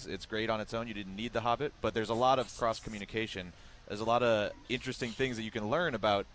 It's great on its own. You didn't need the Hobbit, but there's a lot of cross communication. There's a lot of interesting things that you can learn about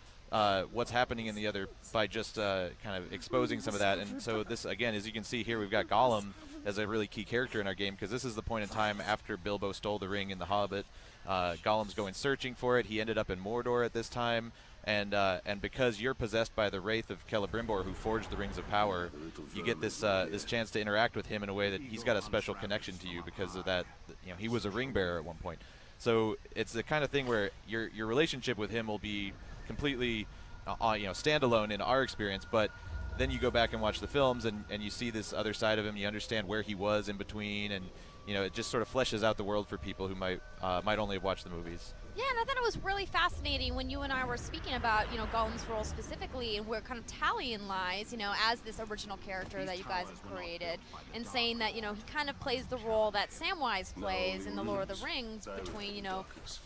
what's happening in the other by just kind of exposing some of that. And so this, again, as you can see here, we've got Gollum as a really key character in our game, because this is the point in time after Bilbo stole the ring in The Hobbit. Gollum's going searching for it. He ended up in Mordor at this time. And because you're possessed by the wraith of Celebrimbor, who forged the Rings of Power, you get this this chance to interact with him in a way that he's got a special connection to you because of that. You know, he was a ring bearer at one point. So it's the kind of thing where your relationship with him will be completely standalone in our experience, but then you go back and watch the films and you see this other side of him. You understand where he was in between, and it just sort of fleshes out the world for people who might only have watched the movies. Yeah, and I thought it was really fascinating when you and I were speaking about, Gollum's role specifically and where kind of Talion lies, as this original character that you guys have created, and saying that, he kind of plays the role that Samwise plays in The Lord of the Rings between,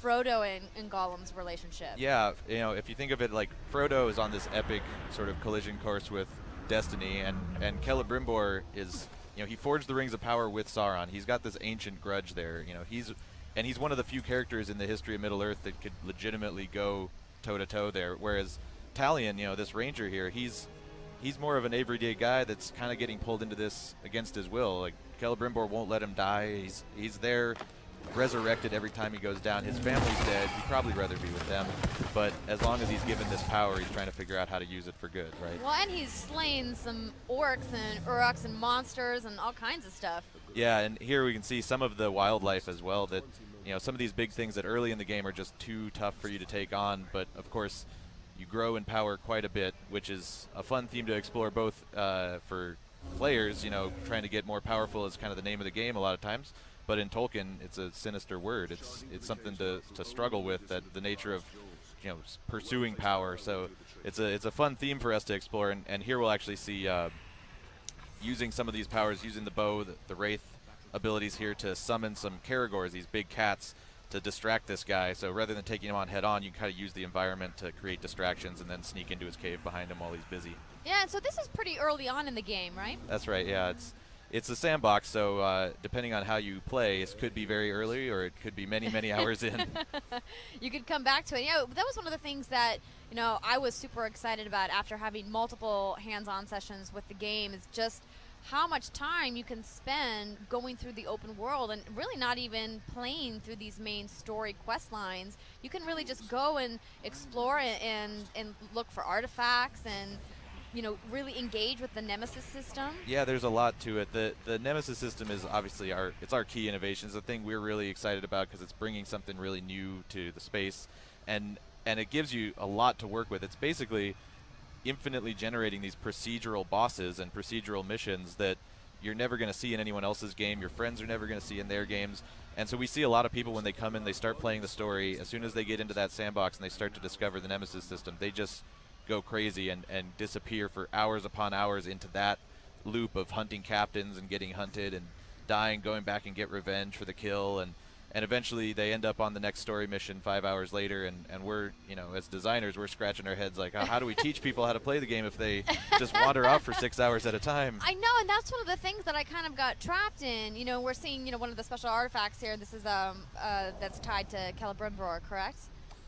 Frodo and Gollum's relationship. Yeah, if you think of it like Frodo is on this epic sort of collision course with destiny, and Celebrimbor is, he forged the Rings of Power with Sauron. He's got this ancient grudge there, he's one of the few characters in the history of Middle-earth that could legitimately go toe-to-toe there, whereas Talion, this ranger here, he's more of an everyday guy that's kind of getting pulled into this against his will. Like, Celebrimbor won't let him die. He's there, resurrected every time he goes down. His family's dead. He'd probably rather be with them, but as long as he's given this power, he's trying to figure out how to use it for good, right? Well, and he's slain some orcs and uruks and monsters and all kinds of stuff. Yeah, and here we can see some of the wildlife as well, that some of these big things that early in the game are just too tough for you to take on, but of course you grow in power quite a bit, which is a fun theme to explore both for players, trying to get more powerful is kind of the name of the game a lot of times, but in Tolkien it's a sinister word. It's something to struggle with, that the nature of pursuing power. So it's a fun theme for us to explore, and here we'll actually see using some of these powers, using the bow, the wraith abilities here to summon some Caragors, these big cats, to distract this guy. So rather than taking him on head on, you can kind of use the environment to create distractions and then sneak into his cave behind him while he's busy. Yeah, and so this is pretty early on in the game, right? That's right, yeah. It's a sandbox, so depending on how you play, it could be very early or it could be many, many hours in. You could come back to it. Yeah, that was one of the things that, I was super excited about after having multiple hands-on sessions with the game, is just how much time you can spend going through the open world and really not even playing through these main story quest lines. You can really just go and explore and look for artifacts and really engage with the Nemesis system. Yeah, there's a lot to it. The Nemesis system is obviously our key innovation. It's the thing we're really excited about because it's bringing something really new to the space, and it gives you a lot to work with. It's basically infinitely generating these procedural bosses and procedural missions that you're never going to see in anyone else's game. Your friends are never going to see in their games. And so we see a lot of people when they come in, they start playing the story. As soon as they get into that sandbox and they start to discover the Nemesis system, they just go crazy and disappear for hours upon hours into that loop of hunting captains and getting hunted and dying, going back and get revenge for the kill, and eventually they end up on the next story mission 5 hours later, and we're, as designers, we're scratching our heads like, how do we teach people how to play the game if they just wander off for 6 hours at a time? I know, and that's one of the things that I kind of got trapped in. We're seeing, one of the special artifacts here. This is that's tied to Celebrimbor, correct?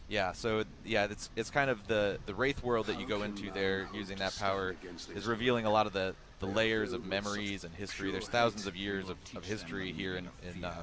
Yeah, so yeah, it's kind of the wraith world that you go into there using that power is revealing a lot of the layers of memories and history. There's thousands of years of history here in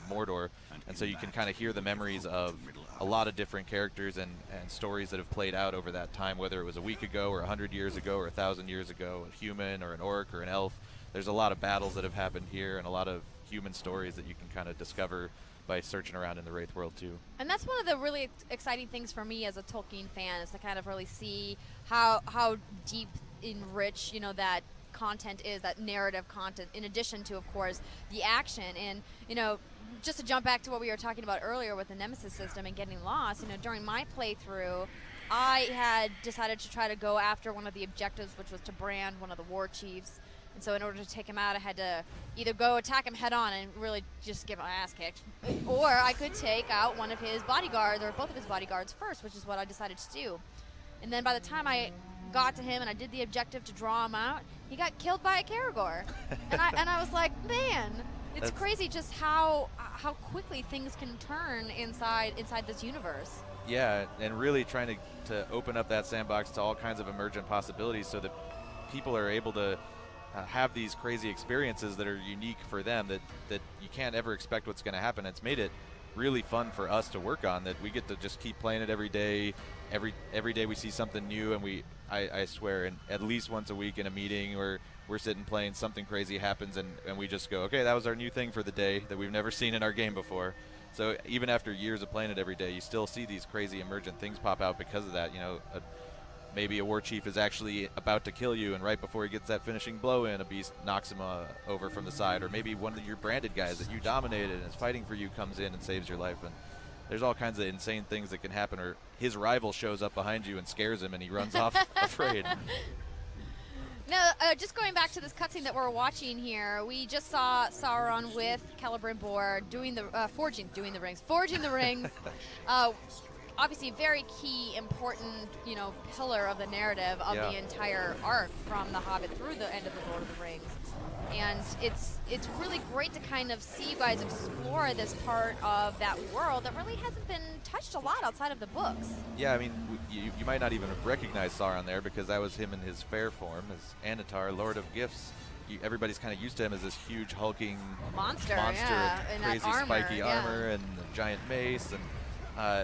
Mordor, and so you can kind of hear the memories of a lot of different characters and stories that have played out over that time, whether it was a week ago or 100 years ago or 1,000 years ago, a human or an orc or an elf. There's a lot of battles that have happened here and a lot of human stories that you can kind of discover by searching around in the Wraith world too. And that's one of the really exciting things for me as a Tolkien fan, is to kind of really see how deep and rich, that content is, that narrative content, in addition to, of course, the action. And, just to jump back to what we were talking about earlier with the Nemesis system and getting lost, during my playthrough, I had decided to try to go after one of the objectives, which was to brand one of the war chiefs. And so in order to take him out, I had to either go attack him head on and really just get my ass kicked, or I could take out one of his bodyguards, or both of his bodyguards first, which is what I decided to do. And then by the time I got to him and I did the objective to draw him out, he got killed by a Caragor. and I was like, man, It's crazy just how quickly things can turn inside this universe. Yeah, and really trying to open up that sandbox to all kinds of emergent possibilities so that people are able to have these crazy experiences that are unique for them, that you can't ever expect what's going to happen. It's made it really fun for us to work on, that we get to just keep playing it every day. Every day we see something new, and I swear, and at least once a week in a meeting where we're sitting playing, something crazy happens, and we just go, okay, that was our new thing for the day that we've never seen in our game before. So even after years of playing it every day, you still see these crazy emergent things pop out because of that. You know, maybe a war chief is actually about to kill you, and right before he gets that finishing blow in, a beast knocks him over from the side. Or maybe one of your branded guys that you dominated and is fighting for you comes in and saves your life. And there's all kinds of insane things that can happen. Or his rival shows up behind you and scares him, and he runs off afraid. Now, just going back to this cutscene that we're watching here, we just saw Sauron with Celebrimbor doing the forging the rings. Obviously, a very key, important, pillar of the narrative of the entire arc from The Hobbit through the end of the Lord of the Rings. And it's really great to kind of see you guys explore this part of that world that really hasn't been touched a lot outside of the books. Yeah, I mean, you might not even have recognized Sauron there, because that was him in his fair form as Anatar, Lord of Gifts. Everybody's kind of used to him as this huge hulking monster, with crazy armor, spiky armor and a giant mace. And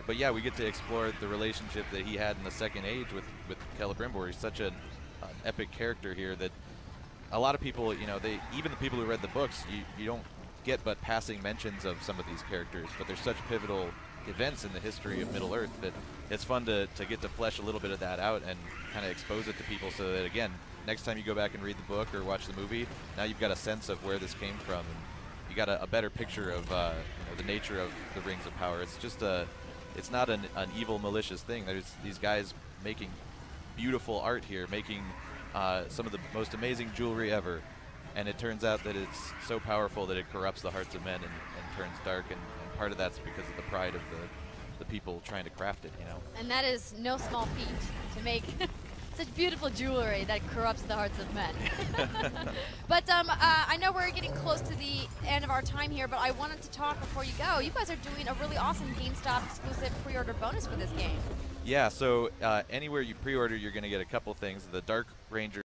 but yeah, we get to explore the relationship that he had in the Second Age with Celebrimbor. He's such an epic character here that a lot of people, even the people who read the books, you don't get but passing mentions of some of these characters, but they're such pivotal events in the history of Middle-earth that it's fun to get to flesh a little bit of that out and kind of expose it to people, so that, again, next time you go back and read the book or watch the movie, now you've got a sense of where this came from, and you got a better picture of the nature of the Rings of Power. It's just it's not an evil, malicious thing. There's these guys making beautiful art here, making some of the most amazing jewelry ever, and it turns out that it's so powerful that it corrupts the hearts of men and turns dark, and part of that's because of the pride of the people trying to craft it, And that is no small feat, to make such beautiful jewelry that corrupts the hearts of men. But I know we're getting close to the end of our time here, but I wanted to talk before you go. You guys are doing a really awesome GameStop exclusive pre-order bonus for this game. Yeah, so anywhere you pre-order, you're going to get a couple things. The Dark Ranger